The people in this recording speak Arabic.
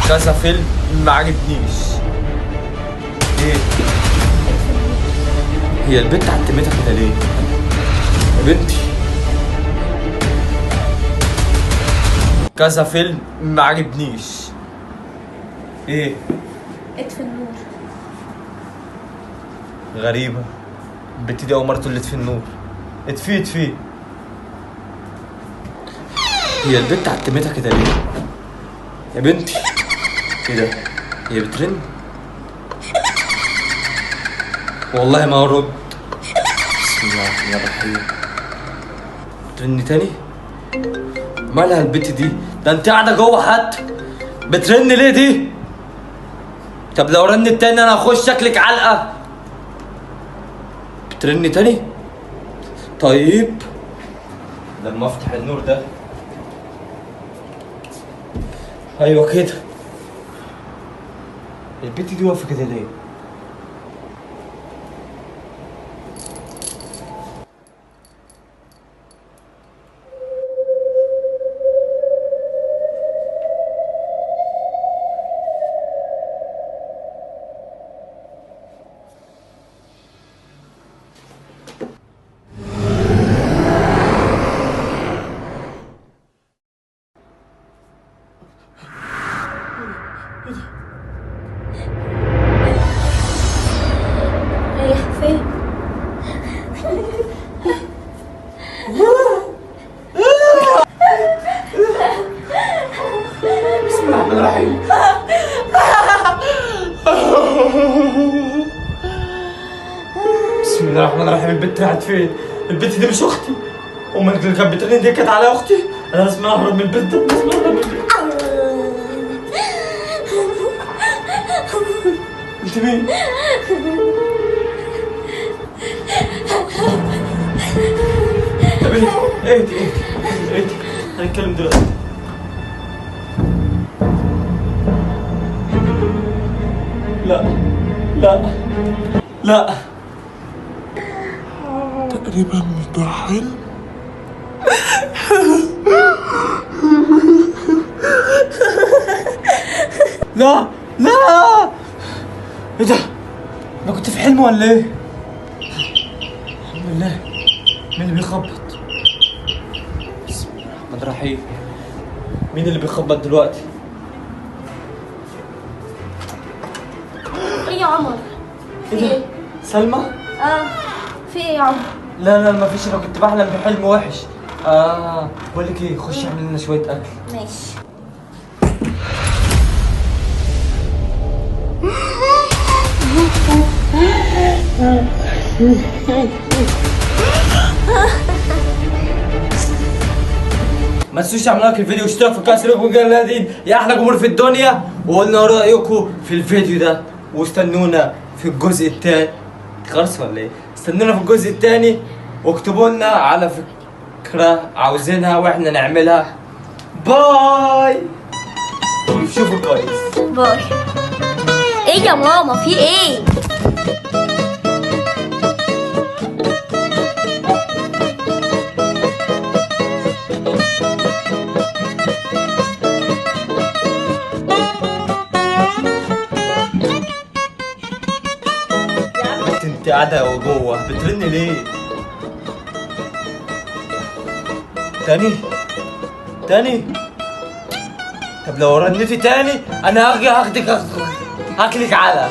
كذا فيلم ما عجبنيش. ايه؟ هي البنت عتمتها كده ليه؟ يا بنتي كذا فيلم ما عجبنيش. ايه؟ اطفي النور. غريبة، البنت دي أول مرة تقول لي اطفي النور. اطفي. هي البنت عتمتها كده ليه؟ يا بنتي ايه ده؟ هي بترن؟ والله ما هرد. بسم الله الرحمن الرحيم. بترن تاني؟ مالها البنت دي؟ ده انت قاعدة جوه حتى. بترن ليه دي؟ طب لو رنت تاني انا هخش شكلك علقة. بترن تاني؟ طيب لما افتح النور ده. ايوه كده. البنت دي واقفة كده ليه؟ رايح فين؟ بسم الله الرحمن الرحيم. بسم الله الرحمن الرحيم. البنت راحت فين؟ البنت دي مش اختي. امال اللي كانت بترن دي كانت على اختي. انا لازم اهرب من البنت. لازم اهرب من البنت. انت مين؟ يا بنتي اهدي. هنتكلم دلوقتي. لا تقريبا مش ده حلم. لا ايه ده؟ انا كنت في حلم ولا ايه؟ الحمد لله. مين اللي بيخبط؟ بسم الله الرحمن الرحيم. مين اللي بيخبط دلوقتي؟ ايه يا عمر؟ ايه ده؟ سلمى؟ في ايه يا عمر؟ لا ما فيش. انا كنت بحلم بحلم وحش. بقول لك ايه، خش اعمل لنا شويه اكل. ماشي. ما تنسوش تعملوا لايك الفيديو واشتراك في القناه وجرادين يا احلى جمهور في الدنيا. وقلنا رايكم في الفيديو ده، واستنونا في الجزء الثاني. خلاص ولا ايه؟ استنونا في الجزء الثاني واكتبوا لنا على فكره عاوزينها واحنا نعملها. باي. شوفوا كويس. باي. ايه يا ماما في ايه؟ انت قاعده جوه بترن ليه؟ تاني. طب لو رنتي تاني انا هاجي هاخدك هاكلك علقة.